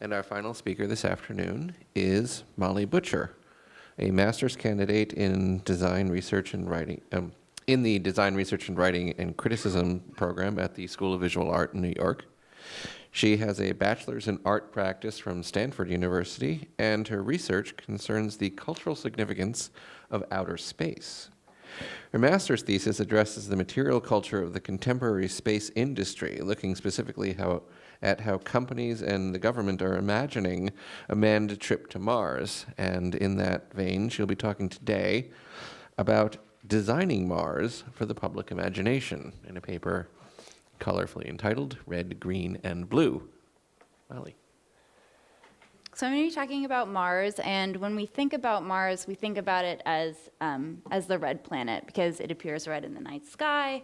And our final speaker this afternoon is Molly Butcher, a master's candidate in design research and writing, in the Design Research and Writing and Criticism program at the School of Visual Art in New York. She has a bachelor's in art practice from Stanford University, and her research concerns the cultural significance of outer space. Her master's thesis addresses the material culture of the contemporary space industry, looking specifically at how companies and the government are imagining a manned trip to Mars. And in that vein, she'll be talking today about designing Mars for the public imagination in a paper colorfully entitled Red, Green, and Blue. Molly. So I'm going to be talking about Mars, and when we think about Mars, we think about it as the red planet because it appears red in the night sky.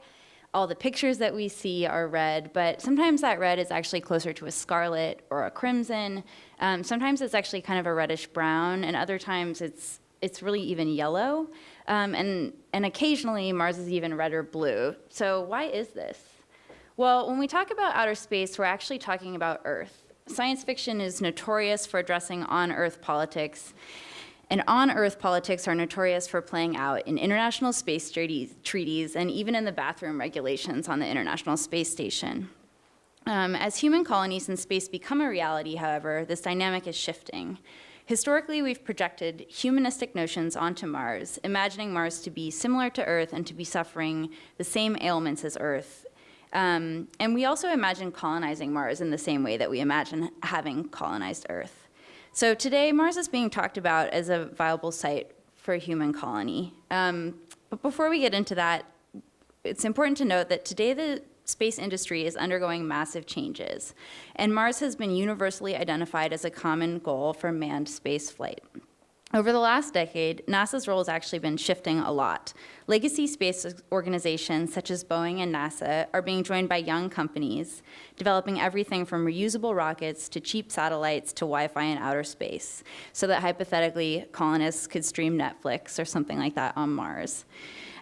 All the pictures that we see are red, but sometimes that red is actually closer to a scarlet or a crimson. Sometimes it's actually kind of a reddish brown, and other times it's really even yellow. And occasionally Mars is even red or blue. So why is this? Well, when we talk about outer space, we're actually talking about Earth. Science fiction is notorious for addressing on-Earth politics, and on-Earth politics are notorious for playing out in international space treaties and even in the bathroom regulations on the International Space Station. As human colonies in space become a reality, however, this dynamic is shifting. Historically, we've projected humanistic notions onto Mars, imagining Mars to be similar to Earth and to be suffering the same ailments as Earth. And we also imagine colonizing Mars in the same way that we imagine having colonized Earth. So today, Mars is being talked about as a viable site for a human colony. But before we get into that, it's important to note that today the space industry is undergoing massive changes, and Mars has been universally identified as a common goal for manned space flight. Over the last decade, NASA's role has actually been shifting a lot. Legacy space organizations such as Boeing and NASA are being joined by young companies, developing everything from reusable rockets to cheap satellites to Wi-Fi in outer space, so that hypothetically colonists could stream Netflix or something like that on Mars.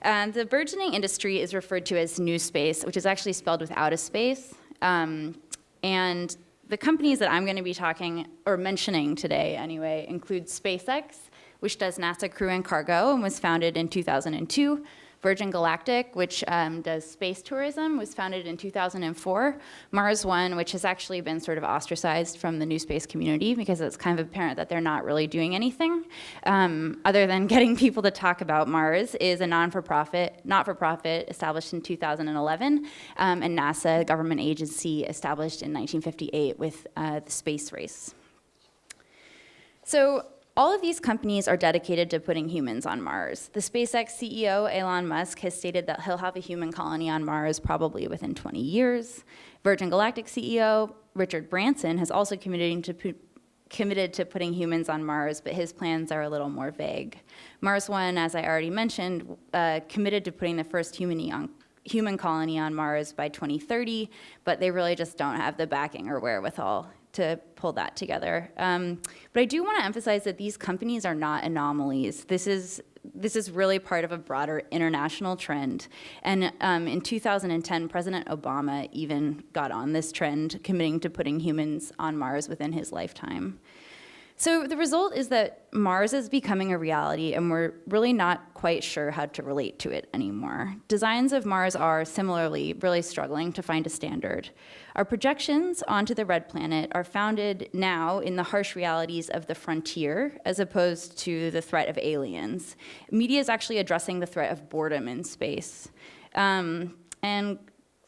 The burgeoning industry is referred to as new space, which is actually spelled without a space. And the companies that I'm going to be mentioning today anyway include SpaceX, which does NASA crew and cargo and was founded in 2002. Virgin Galactic, which does space tourism, was founded in 2004. Mars One, which has actually been sort of ostracized from the new space community because it's kind of apparent that they're not really doing anything other than getting people to talk about Mars, is a not-for-profit established in 2011, and NASA, a government agency established in 1958 with the space race. So all of these companies are dedicated to putting humans on Mars. The SpaceX CEO, Elon Musk, has stated that he'll have a human colony on Mars probably within 20 years. Virgin Galactic CEO, Richard Branson, has also committed to putting humans on Mars, but his plans are a little more vague. Mars One, as I already mentioned, committed to putting the first human colony on Mars by 2030, but they really just don't have the backing or wherewithal to pull that together. But I do want to emphasize that these companies are not anomalies. This is really part of a broader international trend. And in 2010, President Obama even got on this trend, committing to putting humans on Mars within his lifetime. So the result is that Mars is becoming a reality, and we're really not quite sure how to relate to it anymore. Designs of Mars are similarly really struggling to find a standard. Our projections onto the red planet are founded now in the harsh realities of the frontier, as opposed to the threat of aliens. Media is actually addressing the threat of boredom in space. And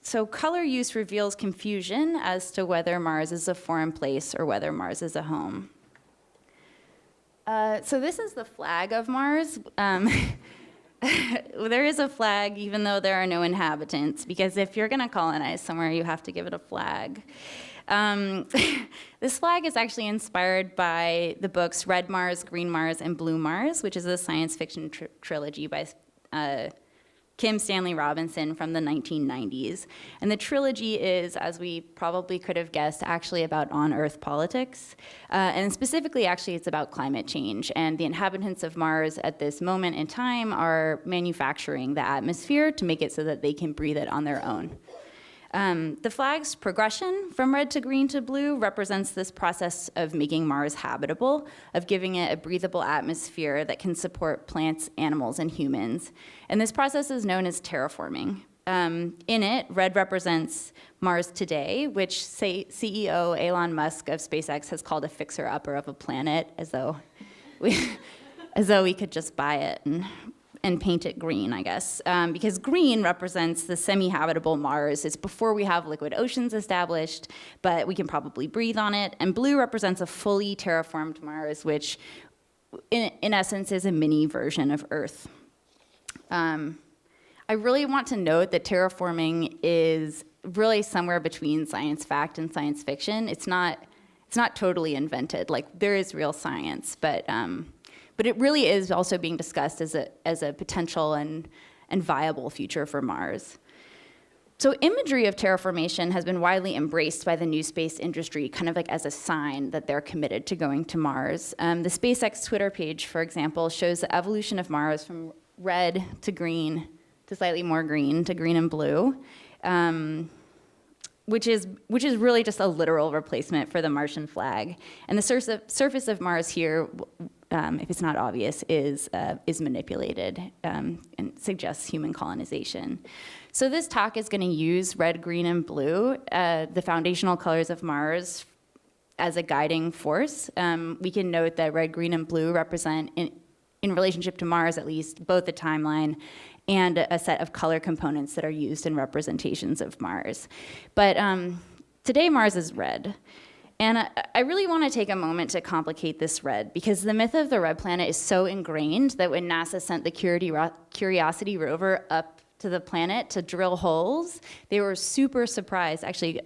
so color use reveals confusion as to whether Mars is a foreign place or whether Mars is a home. So this is the flag of Mars. There is a flag even though there are no inhabitants, because if you're going to colonize somewhere, you have to give it a flag. This flag is actually inspired by the books Red Mars, Green Mars, and Blue Mars, which is a science fiction trilogy by Kim Stanley Robinson from the 1990s. And the trilogy is, as we probably could have guessed, actually about on-Earth politics. And specifically, actually, it's about climate change. And the inhabitants of Mars at this moment in time are manufacturing the atmosphere to make it so that they can breathe it on their own. The flag's progression from red to green to blue represents this process of making Mars habitable, of giving it a breathable atmosphere that can support plants, animals, and humans. And this process is known as terraforming. In it, red represents Mars today, which CEO Elon Musk of SpaceX has called a fixer-upper of a planet, as though we could just buy it and paint it green, I guess. Because green represents the semi-habitable Mars. It's before we have liquid oceans established, but we can probably breathe on it. And blue represents a fully terraformed Mars, which in essence is a mini version of Earth. I really want to note that terraforming is really somewhere between science fact and science fiction. It's not totally invented. Like, there is real science, but it really is also being discussed as a potential and viable future for Mars. So imagery of terraformation has been widely embraced by the new space industry, kind of like as a sign that they're committed to going to Mars. The SpaceX Twitter page, for example, shows the evolution of Mars from red to green to slightly more green to green and blue, which is really just a literal replacement for the Martian flag. And the surface of Mars here, if it's not obvious, is manipulated and suggests human colonization. So this talk is going to use red, green, and blue, the foundational colors of Mars, as a guiding force. We can note that red, green, and blue represent, in relationship to Mars at least, both the timeline and a set of color components that are used in representations of Mars. But today Mars is red. And I really want to take a moment to complicate this red, because the myth of the red planet is so ingrained that when NASA sent the Curiosity rover up to the planet to drill holes, they were super surprised, actually,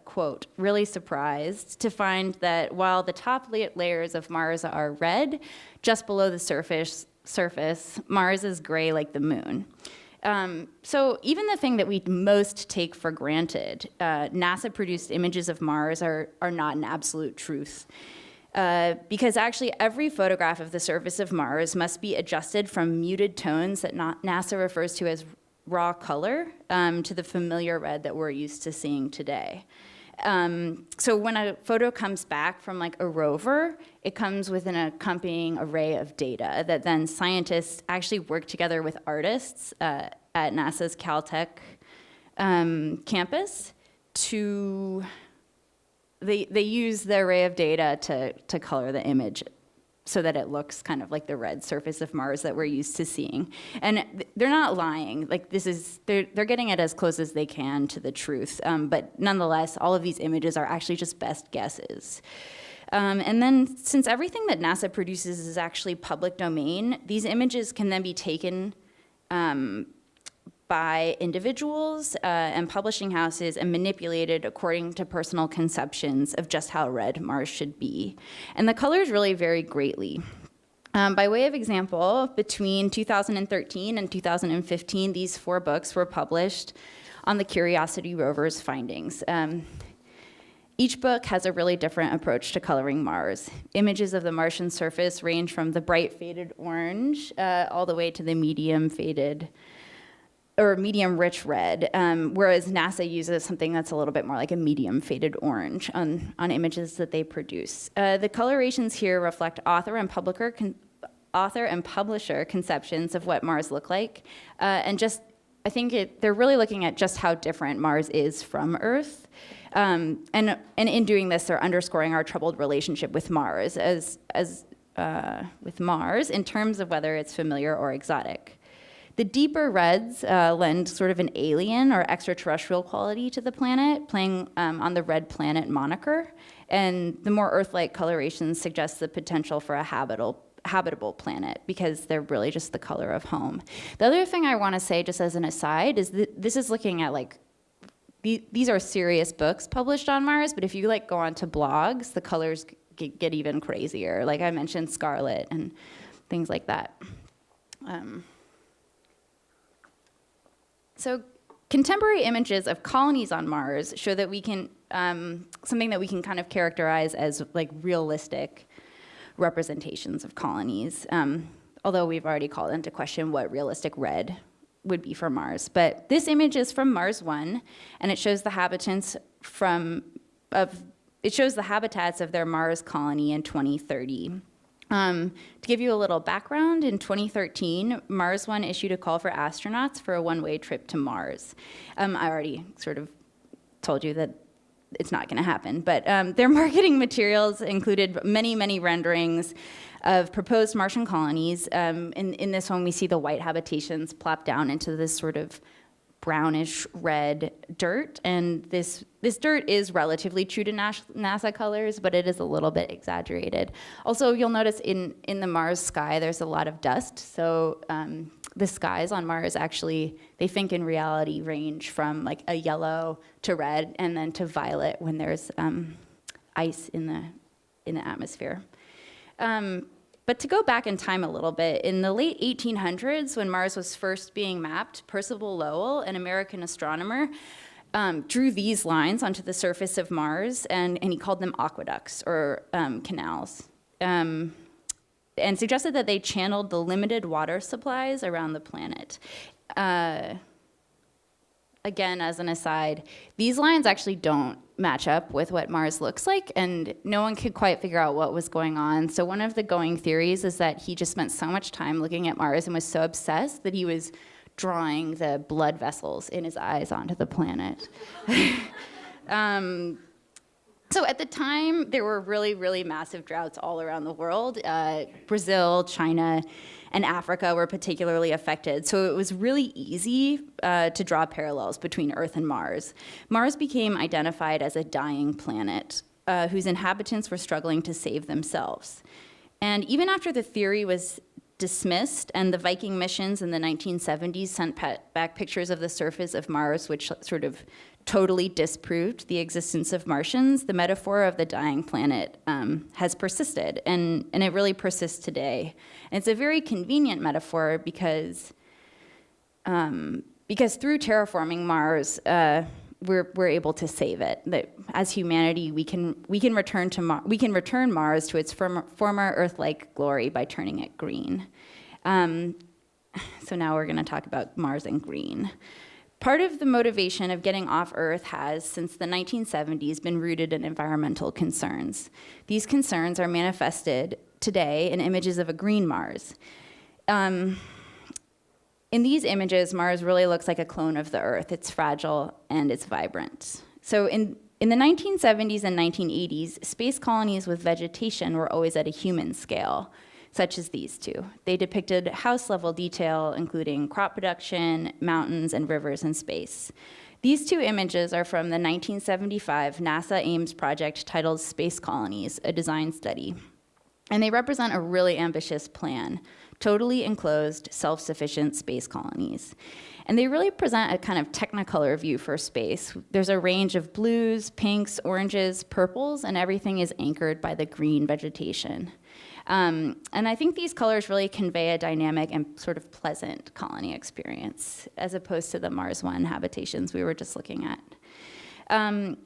quote, really surprised to find that while the top layers of Mars are red, just below the surface, Mars is gray like the moon. So even the thing that we most take for granted, NASA-produced images of Mars are not an absolute truth. Because actually every photograph of the surface of Mars must be adjusted from muted tones that NASA refers to as raw color to the familiar red that we're used to seeing today. So when a photo comes back from like a rover, it comes with an accompanying array of data that then scientists actually work together with artists at NASA's Caltech campus to, they use the array of data to color the image so that it looks kind of like the red surface of Mars that we're used to seeing. And they're not lying. Like, they're getting it as close as they can to the truth. But nonetheless, all of these images are actually just best guesses. And then, since everything that NASA produces is actually public domain, these images can then be taken by individuals and publishing houses and manipulated according to personal conceptions of just how red Mars should be. And the colors really vary greatly. By way of example, between 2013 and 2015, these 4 books were published on the Curiosity rover's findings. Each book has a really different approach to coloring Mars. Images of the Martian surface range from the bright faded orange all the way to the medium faded or medium rich red, whereas NASA uses something that's a little bit more like a medium faded orange on images that they produce. The colorations here reflect author and publisher conceptions of what Mars looked like, and just, I think they're really looking at just how different Mars is from Earth. And in doing this, they're underscoring our troubled relationship with Mars with Mars in terms of whether it's familiar or exotic. The deeper reds lend sort of an alien or extraterrestrial quality to the planet, playing on the red planet moniker. And the more Earth-like colorations suggest the potential for a habitable planet, because they're really just the color of home. The other thing I want to say, just as an aside, is that this is looking at like, these are serious books published on Mars, but if you like go onto blogs, the colors get even crazier. Like I mentioned, scarlet and things like that. So contemporary images of colonies on Mars show that we can, something that we can kind of characterize as like realistic representations of colonies, although we've already called into question what realistic red would be for Mars. But this image is from Mars 1, and it shows the habitats of their Mars colony in 2030. To give you a little background, in 2013, Mars 1 issued a call for astronauts for a one-way trip to Mars. I already sort of told you that it's not going to happen, but their marketing materials included many, many renderings of proposed Martian colonies. In this one, we see the white habitations plopped down into this sort of brownish red dirt, and this dirt is relatively true to NASA colors, but it is a little bit exaggerated. Also, you'll notice in the Mars sky, there's a lot of dust, so the skies on Mars actually, they think in reality range from like a yellow to red and then to violet when there's ice in the atmosphere. But to go back in time a little bit, in the late 1800s, when Mars was first being mapped, Percival Lowell, an American astronomer, drew these lines onto the surface of Mars, and he called them aqueducts, or canals, and suggested that they channeled the limited water supplies around the planet. Again, as an aside, these lines actually don't match up with what Mars looks like, and no one could quite figure out what was going on. So one of the going theories is that he just spent so much time looking at Mars and was so obsessed that he was drawing the blood vessels in his eyes onto the planet. So at the time, there were really, really massive droughts all around the world. Brazil, China, and Africa were particularly affected. So it was really easy to draw parallels between Earth and Mars. Mars became identified as a dying planet whose inhabitants were struggling to save themselves. And even after the theory was dismissed and the Viking missions in the 1970s sent back pictures of the surface of Mars, which sort of totally disproved the existence of Martians, the metaphor of the dying planet has persisted, and it really persists today. And it's a very convenient metaphor because through terraforming Mars, we're able to save it. That as humanity, we can return Mars to its former Earth-like glory by turning it green. So now we're going to talk about Mars and green. Part of the motivation of getting off Earth has, since the 1970s, been rooted in environmental concerns. These concerns are manifested today in images of a green Mars. In these images, Mars really looks like a clone of the Earth. It's fragile and it's vibrant. So in the 1970s and 1980s, space colonies with vegetation were always at a human scale, such as these two. They depicted house-level detail, including crop production, mountains, and rivers in space. These two images are from the 1975 NASA Ames project titled Space Colonies, a design study. And they represent a really ambitious plan, totally enclosed, self-sufficient space colonies. And they really present a kind of technicolor view for space. There's a range of blues, pinks, oranges, purples, and everything is anchored by the green vegetation. And I think these colors really convey a dynamic and sort of pleasant colony experience, as opposed to the Mars 1 habitations we were just looking at. And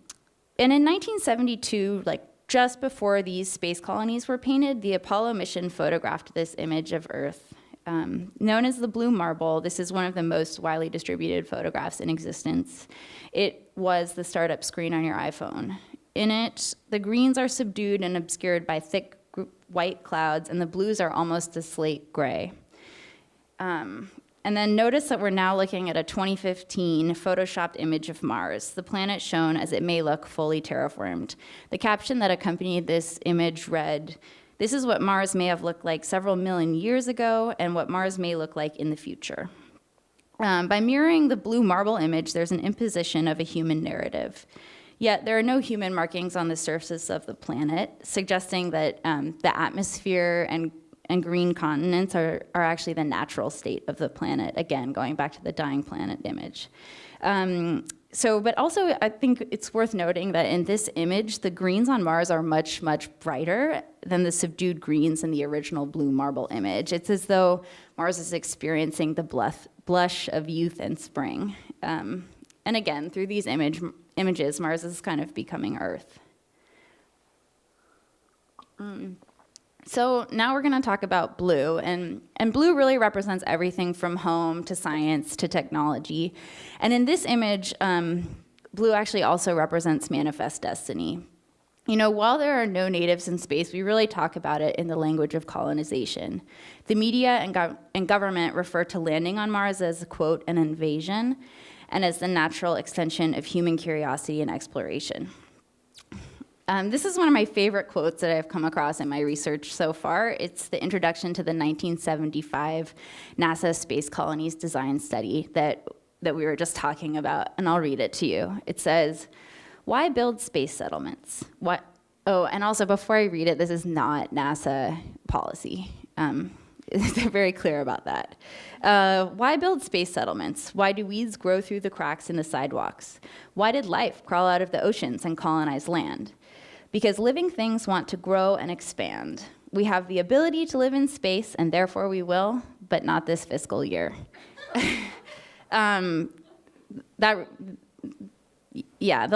in 1972, like just before these space colonies were painted, the Apollo mission photographed this image of Earth. Known as the blue marble, this is one of the most widely distributed photographs in existence. It was the startup screen on your iPhone. In it, the greens are subdued and obscured by thick white clouds, and the blues are almost a slate gray. And then notice that we're now looking at a 2015 photoshopped image of Mars, the planet shown as it may look fully terraformed. The caption that accompanied this image read, "This is what Mars may have looked like several million years ago and what Mars may look like in the future." By mirroring the blue marble image, there's an imposition of a human narrative. Yet there are no human markings on the surface of the planet, suggesting that the atmosphere and green continents are actually the natural state of the planet, again, going back to the dying planet image. But also I think it's worth noting that in this image, the greens on Mars are much, much brighter than the subdued greens in the original blue marble image. It's as though Mars is experiencing the blush of youth and spring. And again, through these images, Mars is kind of becoming Earth. So now we're going to talk about blue, and blue really represents everything from home to science to technology. And in this image, blue actually also represents manifest destiny. You know, while there are no natives in space, we really talk about it in the language of colonization. The media and government refer to landing on Mars as, quote, an invasion, and as the natural extension of human curiosity and exploration. This is one of my favorite quotes that I've come across in my research so far. It's the introduction to the 1975 NASA Space Colonies Design Study that we were just talking about, and I'll read it to you. It says, "Why build space settlements? What?" Oh, and also before I read it, this is not NASA policy. They're very clear about that. Why build space settlements? Why do weeds grow through the cracks in the sidewalks? Why did life crawl out of the oceans and colonize land? Because living things want to grow and expand. We have the ability to live in space, and therefore we will, but not this fiscal year. The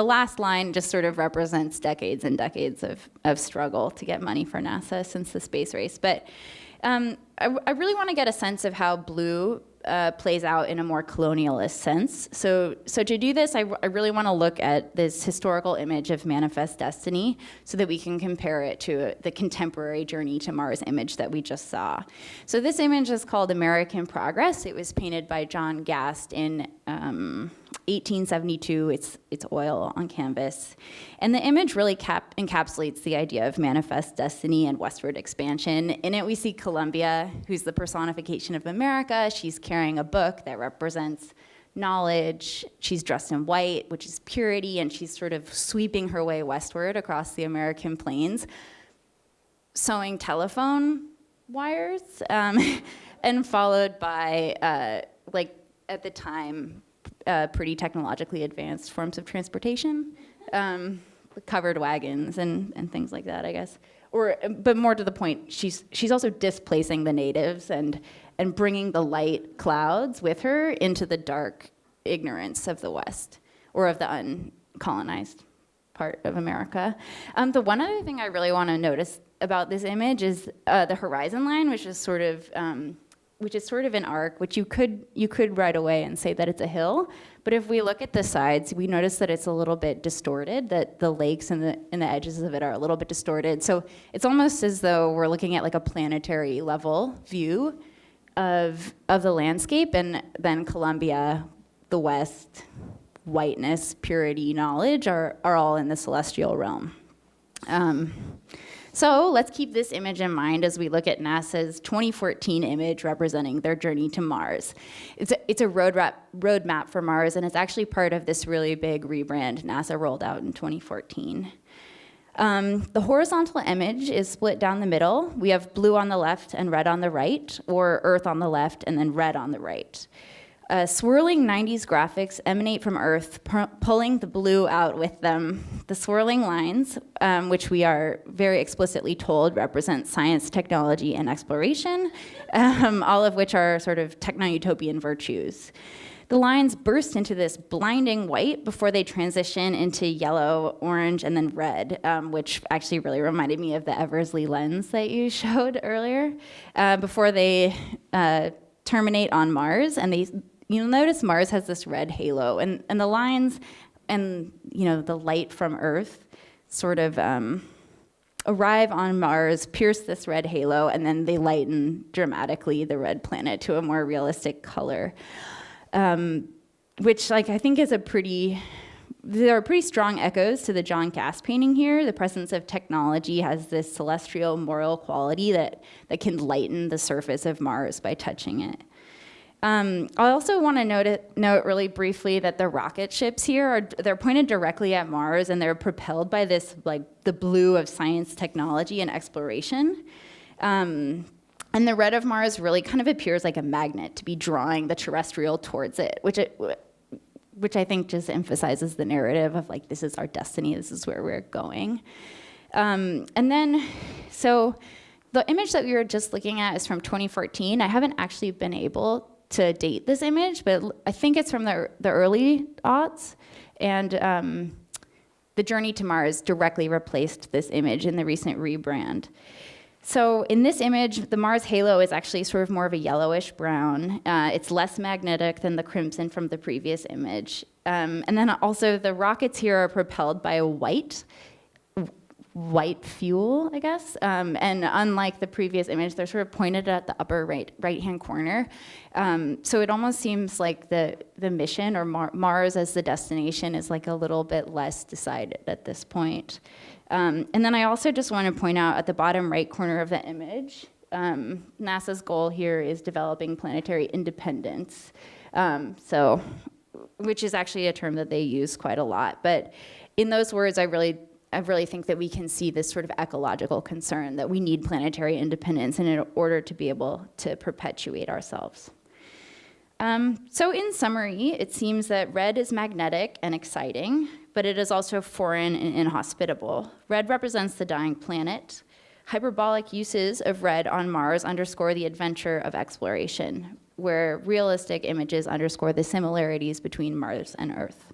last line just sort of represents decades and decades of struggle to get money for NASA since the space race. But I really want to get a sense of how blue plays out in a more colonialist sense. So to do this, I really want to look at this historical image of manifest destiny so that we can compare it to the contemporary Journey to Mars image that we just saw. So this image is called American Progress. It was painted by John Gast in 1872. It's oil on canvas. And the image really encapsulates the idea of manifest destiny and westward expansion. In it, we see Columbia, who's the personification of America. She's carrying a book that represents knowledge. She's dressed in white, which is purity, and she's sort of sweeping her way westward across the American plains, sewing telephone wires, and followed by, at the time, pretty technologically advanced forms of transportation, covered wagons and things like that, I guess. But more to the point, she's also displacing the natives and bringing the light clouds with her into the dark ignorance of the West, or of the uncolonized part of America. The one other thing I really want to notice about this image is the horizon line, which is sort of an arc, which you could right away and say that it's a hill. But if we look at the sides, we notice that it's a little bit distorted, that the lakes and the edges of it are a little bit distorted. So it's almost as though we're looking at like a planetary level view of the landscape, and then Columbia, the West, whiteness, purity, knowledge are all in the celestial realm. So let's keep this image in mind as we look at NASA's 2014 image representing their journey to Mars. It's a roadmap for Mars, and it's actually part of this really big rebrand NASA rolled out in 2014. The horizontal image is split down the middle. We have blue on the left and red on the right, or Earth on the left and then red on the right. Swirling 90s graphics emanate from Earth, pulling the blue out with them. The swirling lines, which we are very explicitly told represent science, technology, and exploration, all of which are sort of techno-utopian virtues. The lines burst into this blinding white before they transition into yellow, orange, and then red, which actually really reminded me of the Eversley lens that you showed earlier, before they terminate on Mars. And you'll notice Mars has this red halo, and the lines and the light from Earth sort of arrive on Mars, pierce this red halo, and then they lighten dramatically the red planet to a more realistic color, which I think is there are pretty strong echoes to the John Gast painting here. The presence of technology has this celestial moral quality that can lighten the surface of Mars by touching it. I also want to note really briefly that the rocket ships here they're pointed directly at Mars, and they're propelled by this the blue of science, technology, and exploration. And the red of Mars really kind of appears like a magnet to be drawing the terrestrial towards it, which I think just emphasizes the narrative of this is our destiny, this is where we're going. And then, so the image that we were just looking at is from 2014. I haven't actually been able to date this image, but I think it's from the early aughts. And the Journey to Mars directly replaced this image in the recent rebrand. So in this image, the Mars halo is actually sort of more of a yellowish brown. It's less magnetic than the crimson from the previous image. And then also the rockets here are propelled by a white fuel, I guess. And unlike the previous image, they're sort of pointed at the upper right-hand corner. So it almost seems like the mission, or Mars as the destination, is like a little bit less decided at this point. And then I also just want to point out at the bottom right corner of the image, NASA's goal here is developing planetary independence. Which is actually a term that they use quite a lot. But in those words, I really think that we can see this sort of ecological concern that we need planetary independence in order to be able to perpetuate ourselves. So in summary, it seems that red is magnetic and exciting, but it is also foreign and inhospitable. Red represents the dying planet. Hyperbolic uses of red on Mars underscore the adventure of exploration, where realistic images underscore the similarities between Mars and Earth.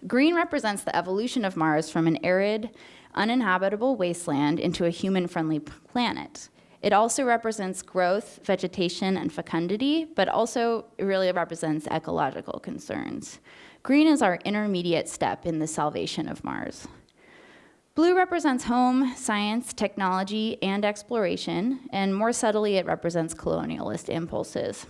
Green represents the evolution of Mars from an arid, uninhabitable wasteland into a human-friendly planet. It also represents growth, vegetation, and fecundity, but also it really represents ecological concerns. Green is our intermediate step in the salvation of Mars. Blue represents home, science, technology, and exploration, and more subtly, it represents colonialist impulses.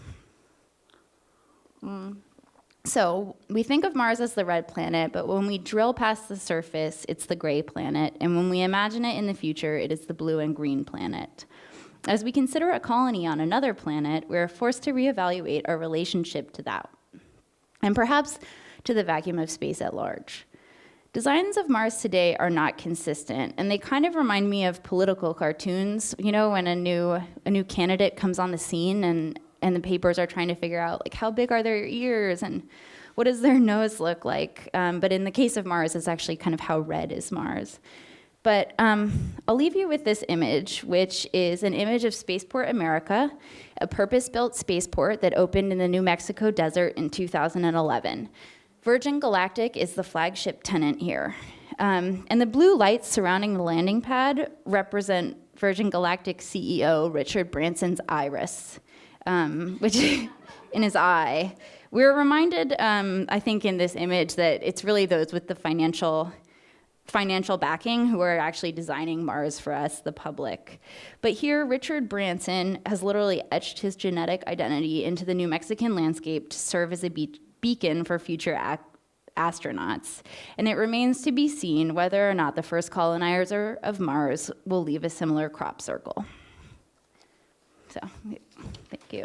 So we think of Mars as the red planet, but when we drill past the surface, it's the gray planet, and when we imagine it in the future, it is the blue and green planet. As we consider a colony on another planet, we're forced to reevaluate our relationship to that, and perhaps to the vacuum of space at large. Designs of Mars today are not consistent, and they kind of remind me of political cartoons. You know, when a new candidate comes on the scene and the papers are trying to figure out, like, how big are their ears and what does their nose look like? But in the case of Mars, it's actually kind of how red is Mars. But I'll leave you with this image, which is an image of Spaceport America, a purpose-built spaceport that opened in the New Mexico desert in 2011. Virgin Galactic is the flagship tenant here. And the blue lights surrounding the landing pad represent Virgin Galactic CEO Richard Branson's iris, which in his eye. We're reminded, I think, in this image that it's really those with the financial backing who are actually designing Mars for us, the public. But here, Richard Branson has literally etched his genetic identity into the New Mexican landscape to serve as a beacon for future astronauts. And it remains to be seen whether or not the first colonizer of Mars will leave a similar crop circle. So, thank you.